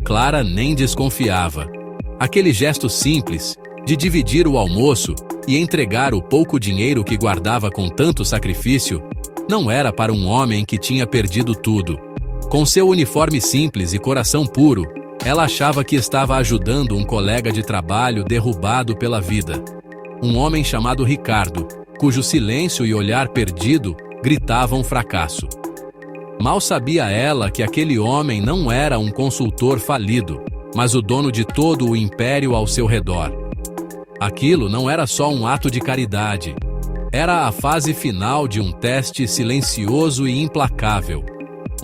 Clara nem desconfiava. Aquele gesto simples, de dividir o almoço e entregar o pouco dinheiro que guardava com tanto sacrifício, não era para um homem que tinha perdido tudo. Com seu uniforme simples e coração puro, ela achava que estava ajudando um colega de trabalho derrubado pela vida. Um homem chamado Ricardo, cujo silêncio e olhar perdido gritavam fracasso. Mal sabia ela que aquele homem não era um consultor falido, mas o dono de todo o império ao seu redor. Aquilo não era só um ato de caridade. Era a fase final de um teste silencioso e implacável.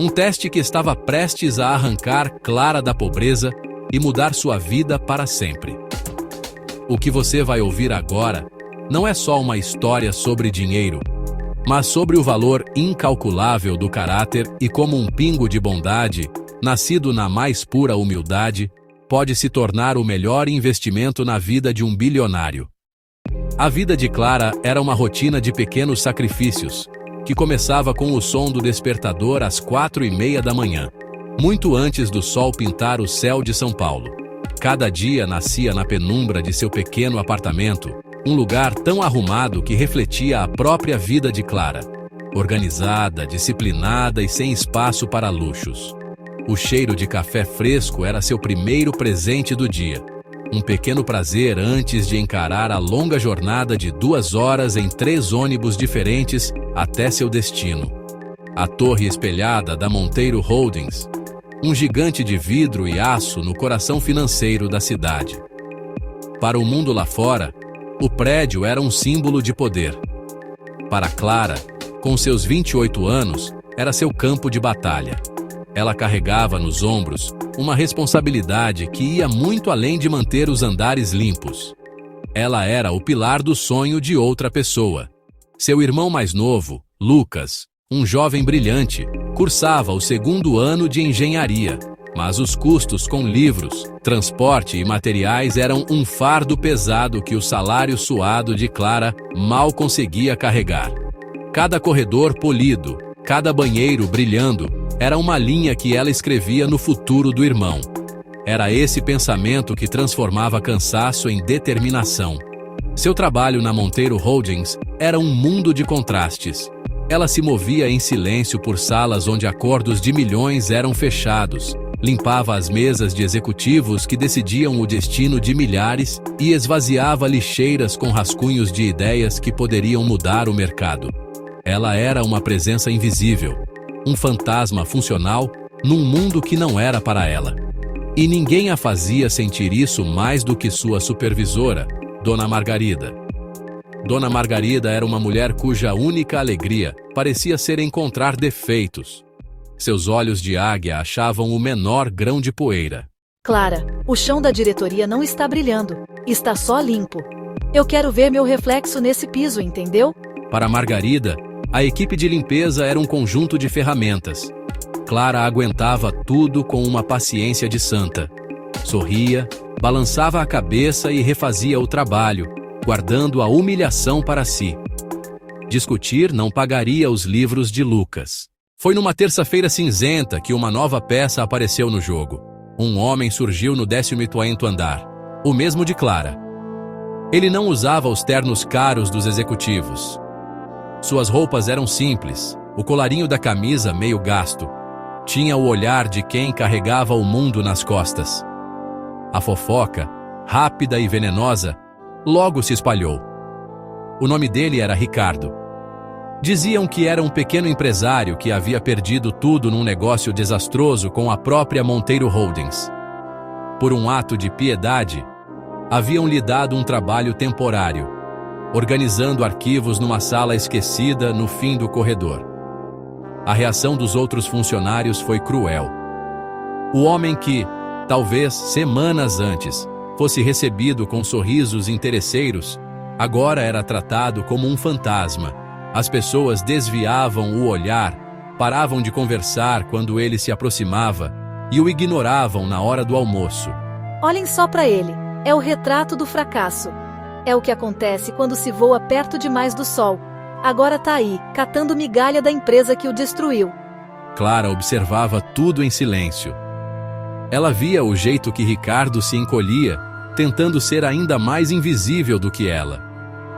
Um teste que estava prestes a arrancar Clara da pobreza e mudar sua vida para sempre. O que você vai ouvir agora não é só uma história sobre dinheiro, mas sobre o valor incalculável do caráter e como um pingo de bondade, nascido na mais pura humildade, pode se tornar o melhor investimento na vida de um bilionário. A vida de Clara era uma rotina de pequenos sacrifícios, que começava com o som do despertador às 4:30 da manhã, muito antes do sol pintar o céu de São Paulo. Cada dia nascia na penumbra de seu pequeno apartamento, um lugar tão arrumado que refletia a própria vida de Clara, organizada, disciplinada e sem espaço para luxos. O cheiro de café fresco era seu primeiro presente do dia, um pequeno prazer antes de encarar a longa jornada de 2 horas em 3 ônibus diferentes até seu destino. A torre espelhada da Monteiro Holdings, um gigante de vidro e aço no coração financeiro da cidade. Para o mundo lá fora, o prédio era um símbolo de poder. Para Clara, com seus 28 anos, era seu campo de batalha. Ela carregava nos ombros uma responsabilidade que ia muito além de manter os andares limpos. Ela era o pilar do sonho de outra pessoa. Seu irmão mais novo, Lucas, um jovem brilhante, cursava o 2º ano de engenharia, mas os custos com livros, transporte e materiais eram um fardo pesado que o salário suado de Clara mal conseguia carregar. Cada corredor polido, cada banheiro brilhando, era uma linha que ela escrevia no futuro do irmão. Era esse pensamento que transformava cansaço em determinação. Seu trabalho na Monteiro Holdings era um mundo de contrastes. Ela se movia em silêncio por salas onde acordos de milhões eram fechados, limpava as mesas de executivos que decidiam o destino de milhares e esvaziava lixeiras com rascunhos de ideias que poderiam mudar o mercado. Ela era uma presença invisível, um fantasma funcional num mundo que não era para ela. E ninguém a fazia sentir isso mais do que sua supervisora, Dona Margarida. Dona Margarida era uma mulher cuja única alegria parecia ser encontrar defeitos. Seus olhos de águia achavam o menor grão de poeira. Clara, o chão da diretoria não está brilhando, está só limpo. Eu quero ver meu reflexo nesse piso, entendeu? Para Margarida, a equipe de limpeza era um conjunto de ferramentas. Clara aguentava tudo com uma paciência de santa. Sorria, balançava a cabeça e refazia o trabalho, guardando a humilhação para si. Discutir não pagaria os livros de Lucas. Foi numa terça-feira cinzenta que uma nova peça apareceu no jogo. Um homem surgiu no 18º andar, o mesmo de Clara. Ele não usava os ternos caros dos executivos. Suas roupas eram simples, o colarinho da camisa meio gasto. Tinha o olhar de quem carregava o mundo nas costas. A fofoca, rápida e venenosa, logo se espalhou. O nome dele era Ricardo. Diziam que era um pequeno empresário que havia perdido tudo num negócio desastroso com a própria Monteiro Holdings. Por um ato de piedade, haviam lhe dado um trabalho temporário, organizando arquivos numa sala esquecida no fim do corredor. A reação dos outros funcionários foi cruel. O homem que, talvez semanas antes, fosse recebido com sorrisos interesseiros, agora era tratado como um fantasma. As pessoas desviavam o olhar, paravam de conversar quando ele se aproximava e o ignoravam na hora do almoço. Olhem só para ele, é o retrato do fracasso. É o que acontece quando se voa perto demais do sol. Agora tá aí, catando migalha da empresa que o destruiu. Clara observava tudo em silêncio. Ela via o jeito que Ricardo se encolhia, tentando ser ainda mais invisível do que ela.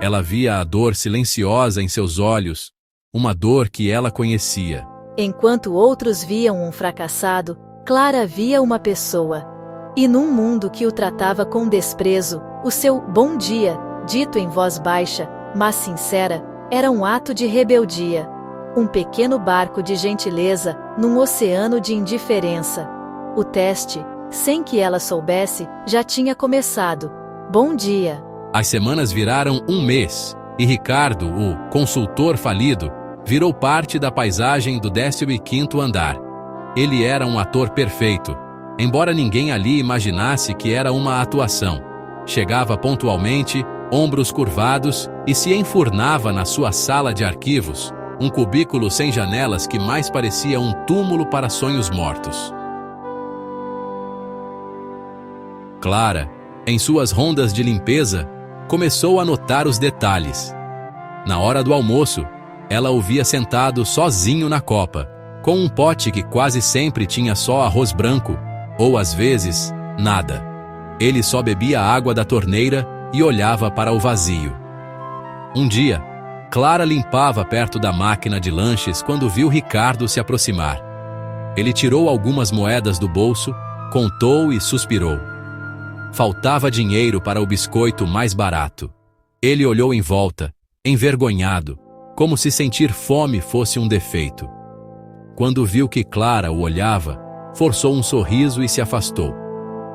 Ela via a dor silenciosa em seus olhos, uma dor que ela conhecia. Enquanto outros viam um fracassado, Clara via uma pessoa. E num mundo que o tratava com desprezo, o seu bom dia, dito em voz baixa, mas sincera, era um ato de rebeldia. Um pequeno barco de gentileza, num oceano de indiferença. O teste, sem que ela soubesse, já tinha começado. Bom dia. As semanas viraram um mês, e Ricardo, o consultor falido, virou parte da paisagem do 15º andar. Ele era um ator perfeito, embora ninguém ali imaginasse que era uma atuação. Chegava pontualmente, ombros curvados, e se enfurnava na sua sala de arquivos, um cubículo sem janelas que mais parecia um túmulo para sonhos mortos. Clara, em suas rondas de limpeza, começou a notar os detalhes. Na hora do almoço, ela o via sentado sozinho na copa, com um pote que quase sempre tinha só arroz branco, ou às vezes, nada. Ele só bebia água da torneira e olhava para o vazio. Um dia, Clara limpava perto da máquina de lanches quando viu Ricardo se aproximar. Ele tirou algumas moedas do bolso, contou e suspirou. Faltava dinheiro para o biscoito mais barato. Ele olhou em volta, envergonhado, como se sentir fome fosse um defeito. Quando viu que Clara o olhava, forçou um sorriso e se afastou.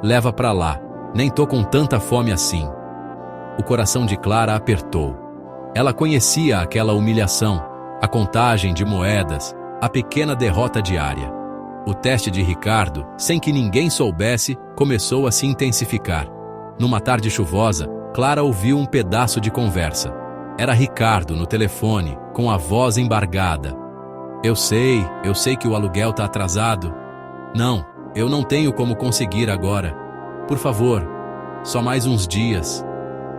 Leva pra lá, nem tô com tanta fome assim. O coração de Clara apertou. Ela conhecia aquela humilhação, a contagem de moedas, a pequena derrota diária. O teste de Ricardo, sem que ninguém soubesse, começou a se intensificar. Numa tarde chuvosa, Clara ouviu um pedaço de conversa. Era Ricardo no telefone, com a voz embargada. Eu sei que o aluguel tá atrasado. Não, eu não tenho como conseguir agora. Por favor, só mais uns dias.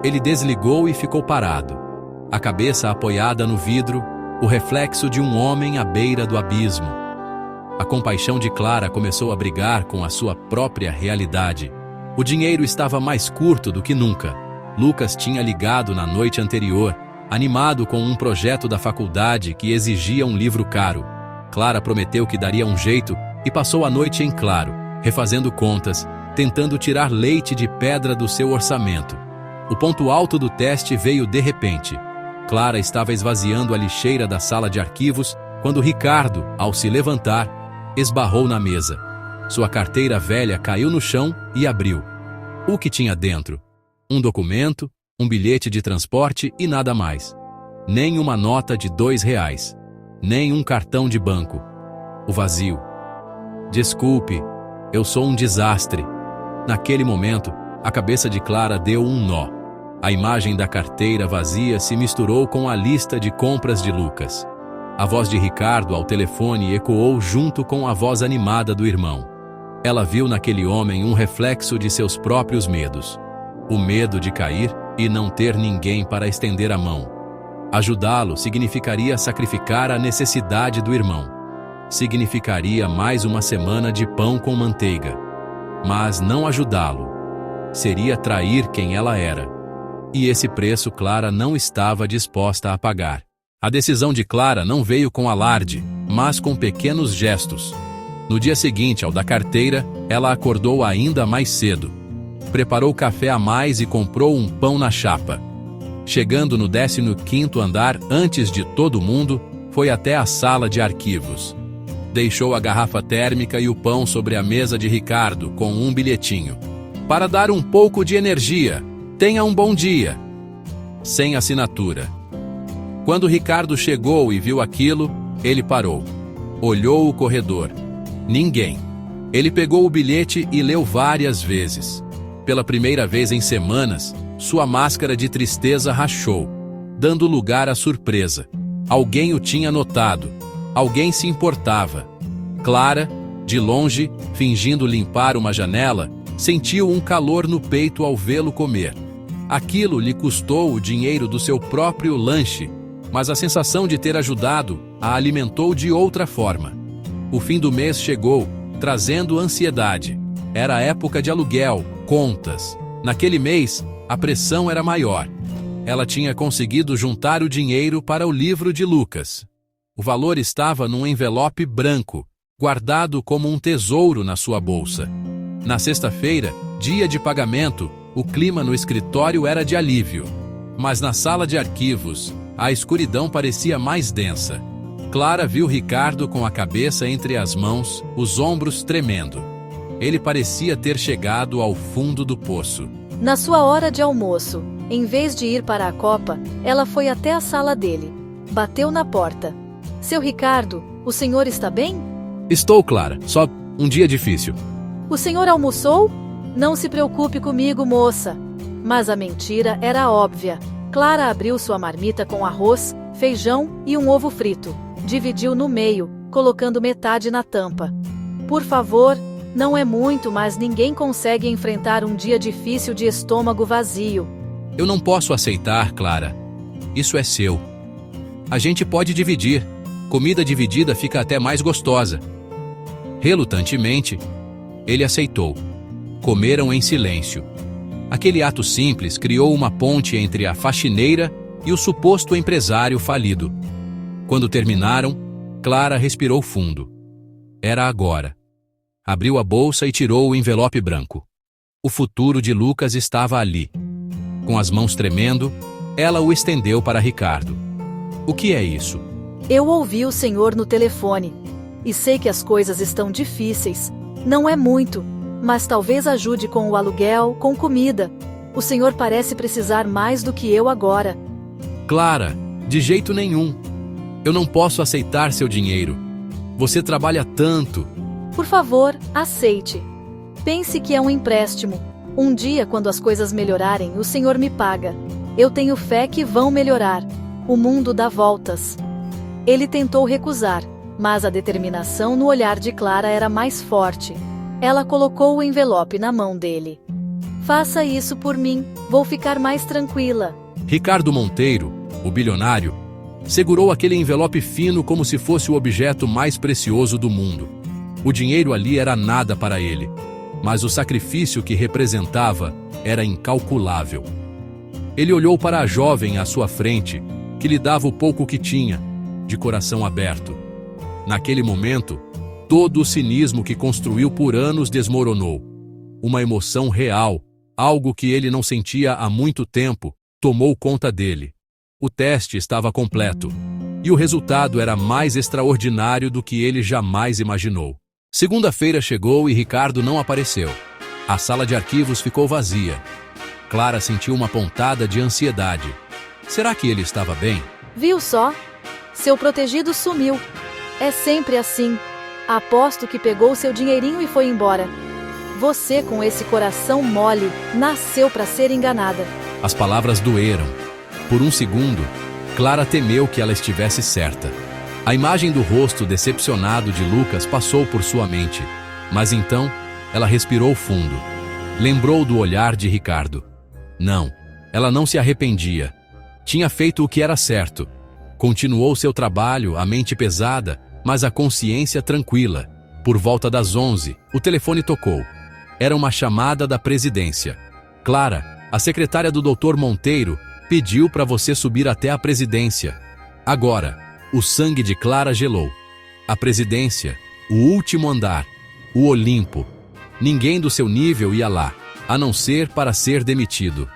Ele desligou e ficou parado. A cabeça apoiada no vidro, o reflexo de um homem à beira do abismo. A compaixão de Clara começou a brigar com a sua própria realidade. O dinheiro estava mais curto do que nunca. Lucas tinha ligado na noite anterior, animado com um projeto da faculdade que exigia um livro caro. Clara prometeu que daria um jeito e passou a noite em claro, refazendo contas, tentando tirar leite de pedra do seu orçamento. O ponto alto do teste veio de repente. Clara estava esvaziando a lixeira da sala de arquivos quando Ricardo, ao se levantar, esbarrou na mesa. Sua carteira velha caiu no chão e abriu. O que tinha dentro? Um documento, um bilhete de transporte e nada mais. Nem uma nota de R$2, nem um cartão de banco. O vazio. Desculpe, eu sou um desastre. Naquele momento, a cabeça de Clara deu um nó. A imagem da carteira vazia se misturou com a lista de compras de Lucas. A voz de Ricardo ao telefone ecoou junto com a voz animada do irmão. Ela viu naquele homem um reflexo de seus próprios medos. O medo de cair e não ter ninguém para estender a mão. Ajudá-lo significaria sacrificar a necessidade do irmão. Significaria mais uma semana de pão com manteiga. Mas não ajudá-lo seria trair quem ela era. E esse preço Clara não estava disposta a pagar. A decisão de Clara não veio com alarde, mas com pequenos gestos. No dia seguinte ao da carteira, ela acordou ainda mais cedo. Preparou café a mais e comprou um pão na chapa. Chegando no 15º andar antes de todo mundo, foi até a sala de arquivos. Deixou a garrafa térmica e o pão sobre a mesa de Ricardo com um bilhetinho. Para dar um pouco de energia. Tenha um bom dia. Sem assinatura. Quando Ricardo chegou e viu aquilo, ele parou. Olhou o corredor. Ninguém. Ele pegou o bilhete e leu várias vezes. Pela primeira vez em semanas, sua máscara de tristeza rachou, dando lugar à surpresa. Alguém o tinha notado. Alguém se importava. Clara, de longe, fingindo limpar uma janela, sentiu um calor no peito ao vê-lo comer. Aquilo lhe custou o dinheiro do seu próprio lanche, mas a sensação de ter ajudado a alimentou de outra forma. O fim do mês chegou, trazendo ansiedade. Era a época de aluguel, contas. Naquele mês, a pressão era maior. Ela tinha conseguido juntar o dinheiro para o livro de Lucas. O valor estava num envelope branco, guardado como um tesouro na sua bolsa. Na sexta-feira, dia de pagamento, o clima no escritório era de alívio. Mas na sala de arquivos, a escuridão parecia mais densa. Clara viu Ricardo com a cabeça entre as mãos, os ombros tremendo. Ele parecia ter chegado ao fundo do poço. Na sua hora de almoço, em vez de ir para a copa, ela foi até a sala dele. Bateu na porta. Seu Ricardo, o senhor está bem? Estou, Clara. Só um dia difícil. O senhor almoçou? Não se preocupe comigo, moça. Mas a mentira era óbvia. Clara abriu sua marmita com arroz, feijão e um ovo frito. Dividiu no meio, colocando metade na tampa. Por favor, não é muito, mas ninguém consegue enfrentar um dia difícil de estômago vazio. Eu não posso aceitar, Clara. Isso é seu. A gente pode dividir. Comida dividida fica até mais gostosa. Relutantemente, ele aceitou. Comeram em silêncio. Aquele ato simples criou uma ponte entre a faxineira e o suposto empresário falido. Quando terminaram, Clara respirou fundo. Era agora. Abriu a bolsa e tirou o envelope branco. O futuro de Lucas estava ali. Com as mãos tremendo, ela o estendeu para Ricardo. O que é isso? Eu ouvi o senhor no telefone. E sei que as coisas estão difíceis. Não é muito, mas talvez ajude com o aluguel, com comida. O senhor parece precisar mais do que eu agora. Clara, de jeito nenhum. Eu não posso aceitar seu dinheiro. Você trabalha tanto. Por favor, aceite. Pense que é um empréstimo. Um dia, quando as coisas melhorarem, o senhor me paga. Eu tenho fé que vão melhorar. O mundo dá voltas. Ele tentou recusar, mas a determinação no olhar de Clara era mais forte. Ela colocou o envelope na mão dele. Faça isso por mim, vou ficar mais tranquila. Ricardo Monteiro, o bilionário, segurou aquele envelope fino como se fosse o objeto mais precioso do mundo. O dinheiro ali era nada para ele, mas o sacrifício que representava era incalculável. Ele olhou para a jovem à sua frente, que lhe dava o pouco que tinha, de coração aberto. Naquele momento, todo o cinismo que construiu por anos desmoronou. Uma emoção real, algo que ele não sentia há muito tempo, tomou conta dele. O teste estava completo, e o resultado era mais extraordinário do que ele jamais imaginou. Segunda-feira chegou e Ricardo não apareceu. A sala de arquivos ficou vazia. Clara sentiu uma pontada de ansiedade. Será que ele estava bem? Viu só? Seu protegido sumiu. É sempre assim. Aposto que pegou seu dinheirinho e foi embora. Você, com esse coração mole, nasceu para ser enganada. As palavras doeram. Por um segundo, Clara temeu que ela estivesse certa. A imagem do rosto decepcionado de Lucas passou por sua mente, mas então ela respirou fundo. Lembrou do olhar de Ricardo. Não, ela não se arrependia. Tinha feito o que era certo. Continuou seu trabalho, a mente pesada, mas a consciência tranquila. Por volta das 11, o telefone tocou. Era uma chamada da presidência. Clara, a secretária do Dr. Monteiro, pediu para você subir até a presidência. Agora, o sangue de Clara gelou. A presidência, o último andar, o Olimpo. Ninguém do seu nível ia lá, a não ser para ser demitido.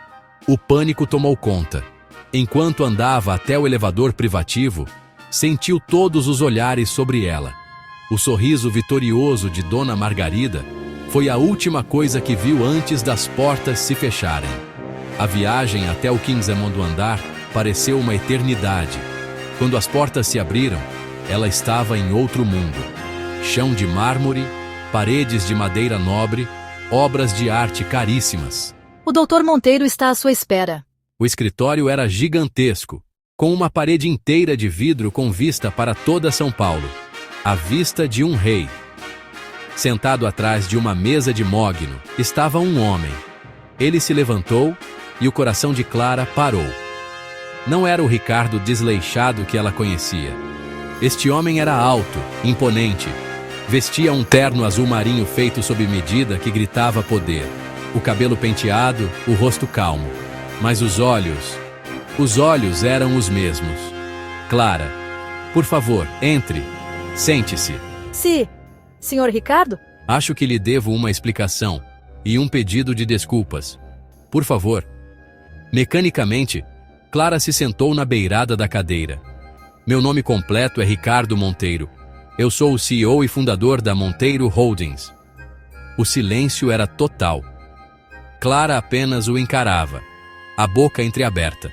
O pânico tomou conta. Enquanto andava até o elevador privativo, sentiu todos os olhares sobre ela. O sorriso vitorioso de Dona Margarida foi a última coisa que viu antes das portas se fecharem. A viagem até o 15º andar pareceu uma eternidade. Quando as portas se abriram, ela estava em outro mundo. Chão de mármore, paredes de madeira nobre, obras de arte caríssimas. O Dr. Monteiro está à sua espera. O escritório era gigantesco, com uma parede inteira de vidro com vista para toda São Paulo. A vista de um rei. Sentado atrás de uma mesa de mogno, estava um homem. Ele se levantou e o coração de Clara parou. Não era o Ricardo desleixado que ela conhecia. Este homem era alto, imponente, Vestia um terno azul marinho feito sob medida que gritava poder. O cabelo penteado, o rosto calmo. Mas os olhos eram os mesmos. Clara, por favor, entre. Sente-se. Sim, senhor Ricardo? Acho que lhe devo uma explicação e um pedido de desculpas. Por favor. Mecanicamente, Clara se sentou na beirada da cadeira. Meu nome completo é Ricardo Monteiro. Eu sou o CEO e fundador da Monteiro Holdings. O silêncio era total. Clara apenas o encarava, a boca entreaberta.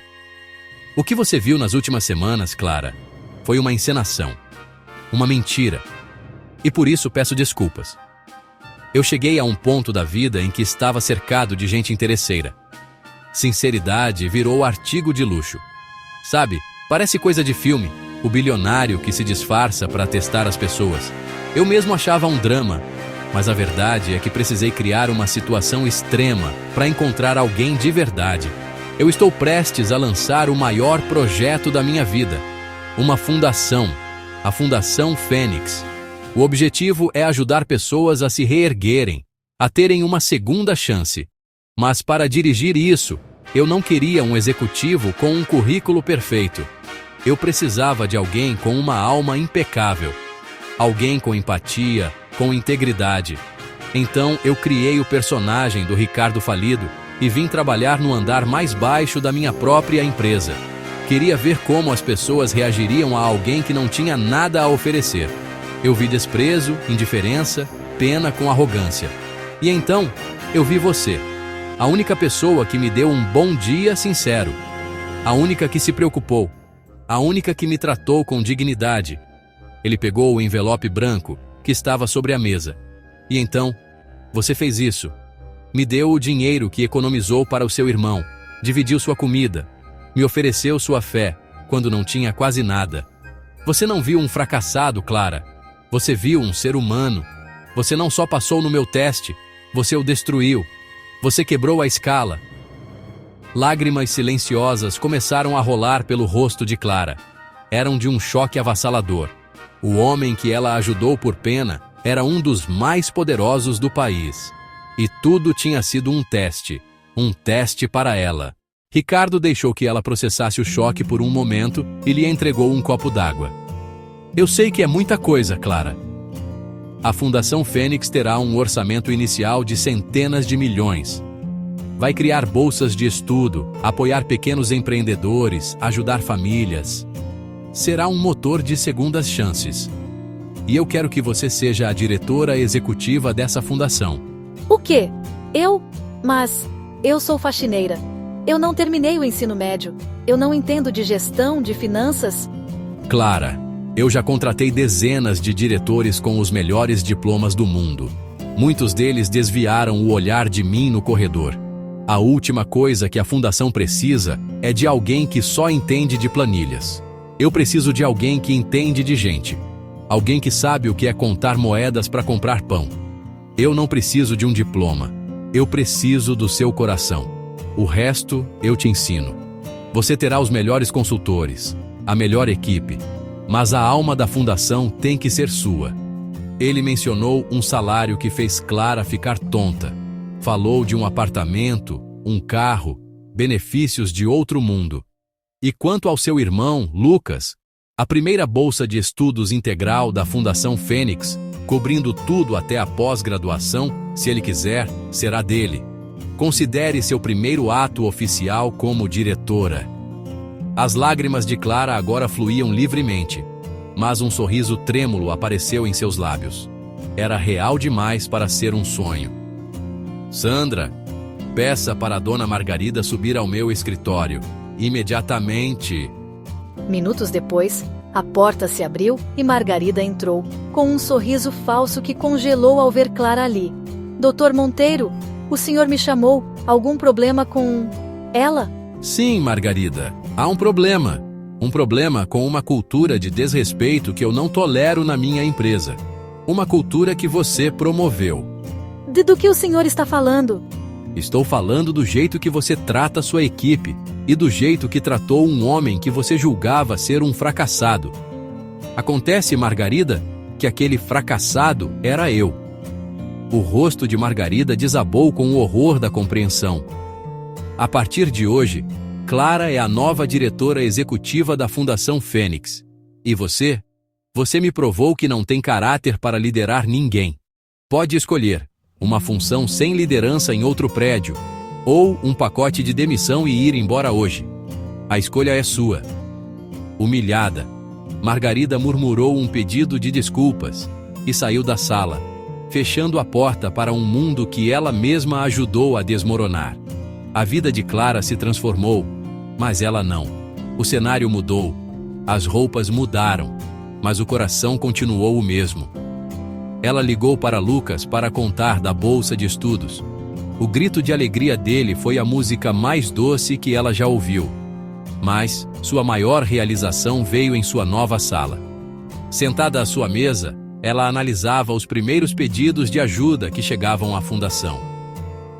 O que você viu nas últimas semanas, Clara, foi uma encenação, uma mentira. E por isso peço desculpas. Eu cheguei a um ponto da vida em que estava cercado de gente interesseira. Sinceridade virou artigo de luxo. Sabe, parece coisa de filme, o bilionário que se disfarça para testar as pessoas. Eu mesmo achava um drama, mas a verdade é que precisei criar uma situação extrema para encontrar alguém de verdade. Eu estou prestes a lançar o maior projeto da minha vida, uma fundação, a Fundação Fênix. O objetivo é ajudar pessoas a se reerguerem, a terem uma segunda chance. Mas para dirigir isso, eu não queria um executivo com um currículo perfeito. Eu precisava de alguém com uma alma impecável, alguém com empatia, com integridade. Então eu criei o personagem do Ricardo falido e vim trabalhar no andar mais baixo da minha própria empresa. Queria ver como as pessoas reagiriam a alguém que não tinha nada a oferecer. Eu vi desprezo, indiferença, pena com arrogância. E então, eu vi você, a única pessoa que me deu um bom dia sincero, a única que se preocupou, a única que me tratou com dignidade. Ele pegou o envelope branco que estava sobre a mesa. E então, você fez isso. Me deu o dinheiro que economizou para o seu irmão, dividiu sua comida, me ofereceu sua fé, quando não tinha quase nada. Você não viu um fracassado, Clara. Você viu um ser humano. Você não só passou no meu teste, você o destruiu. Você quebrou a escala. Lágrimas silenciosas começaram a rolar pelo rosto de Clara. Eram de um choque avassalador. O homem que ela ajudou por pena era um dos mais poderosos do país. E tudo tinha sido um teste para ela. Ricardo deixou que ela processasse o choque por um momento e lhe entregou um copo d'água. Eu sei que é muita coisa, Clara. A Fundação Fênix terá um orçamento inicial de centenas de milhões. Vai criar bolsas de estudo, apoiar pequenos empreendedores, ajudar famílias. Será um motor de segundas chances. E eu quero que você seja a diretora executiva dessa fundação. O quê? Eu? Mas eu sou faxineira. Eu não terminei o ensino médio. Eu não entendo de gestão, de finanças. Clara, eu já contratei dezenas de diretores com os melhores diplomas do mundo. Muitos deles desviaram o olhar de mim no corredor. A última coisa que a fundação precisa é de alguém que só entende de planilhas. Eu preciso de alguém que entende de gente. Alguém que sabe o que é contar moedas para comprar pão. Eu não preciso de um diploma. Eu preciso do seu coração. O resto eu te ensino. Você terá os melhores consultores, a melhor equipe, mas a alma da fundação tem que ser sua. Ele mencionou um salário que fez Clara ficar tonta. Falou de um apartamento, um carro, benefícios de outro mundo. E quanto ao seu irmão, Lucas, a primeira bolsa de estudos integral da Fundação Fênix, cobrindo tudo até a pós-graduação, se ele quiser, será dele. Considere seu primeiro ato oficial como diretora. As lágrimas de Clara agora fluíam livremente, mas um sorriso trêmulo apareceu em seus lábios. Era real demais para ser um sonho. Sandra, peça para a dona Margarida subir ao meu escritório. Imediatamente. Minutos depois, a porta se abriu e Margarida entrou, com um sorriso falso que congelou ao ver Clara ali. Doutor Monteiro, o senhor me chamou. Algum problema com ela? Sim, Margarida. Há um problema. Um problema com uma cultura de desrespeito que eu não tolero na minha empresa. Uma cultura que você promoveu. Do que o senhor está falando? Estou falando do jeito que você trata sua equipe e do jeito que tratou um homem que você julgava ser um fracassado. Acontece, Margarida, que aquele fracassado era eu. O rosto de Margarida desabou com o horror da compreensão. A partir de hoje, Clara é a nova diretora executiva da Fundação Fênix. E você? Você me provou que não tem caráter para liderar ninguém. Pode escolher uma função sem liderança em outro prédio, ou um pacote de demissão e ir embora hoje. A escolha é sua. Humilhada, Margarida murmurou um pedido de desculpas e saiu da sala, fechando a porta para um mundo que ela mesma ajudou a desmoronar. A vida de Clara se transformou, mas ela não. O cenário mudou, as roupas mudaram, mas o coração continuou o mesmo. Ela ligou para Lucas para contar da bolsa de estudos. O grito de alegria dele foi a música mais doce que ela já ouviu. Mas sua maior realização veio em sua nova sala. Sentada à sua mesa, ela analisava os primeiros pedidos de ajuda que chegavam à fundação.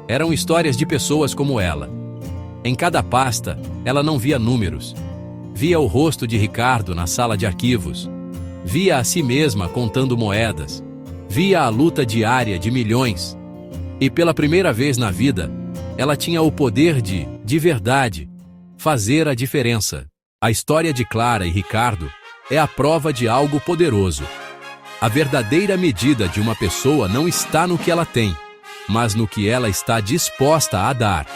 Eram histórias de pessoas como ela. Em cada pasta, ela não via números. Via o rosto de Ricardo na sala de arquivos. Via a si mesma contando moedas. Via a luta diária de milhões. E pela primeira vez na vida, ela tinha o poder de verdade, fazer a diferença. A história de Clara e Ricardo é a prova de algo poderoso. A verdadeira medida de uma pessoa não está no que ela tem, mas no que ela está disposta a dar.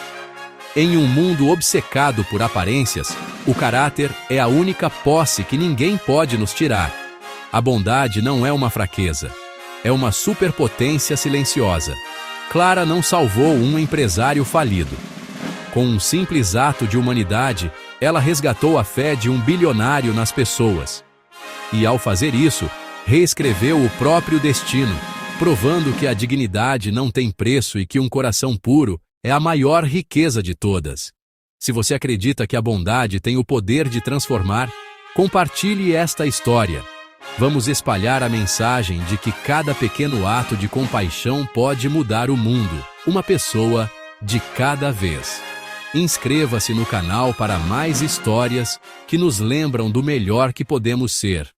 Em um mundo obcecado por aparências, o caráter é a única posse que ninguém pode nos tirar. A bondade não é uma fraqueza, é uma superpotência silenciosa. Clara não salvou um empresário falido. Com um simples ato de humanidade, ela resgatou a fé de um bilionário nas pessoas. E ao fazer isso, reescreveu o próprio destino, provando que a dignidade não tem preço e que um coração puro é a maior riqueza de todas. Se você acredita que a bondade tem o poder de transformar, compartilhe esta história. Vamos espalhar a mensagem de que cada pequeno ato de compaixão pode mudar o mundo, uma pessoa de cada vez. Inscreva-se no canal para mais histórias que nos lembram do melhor que podemos ser.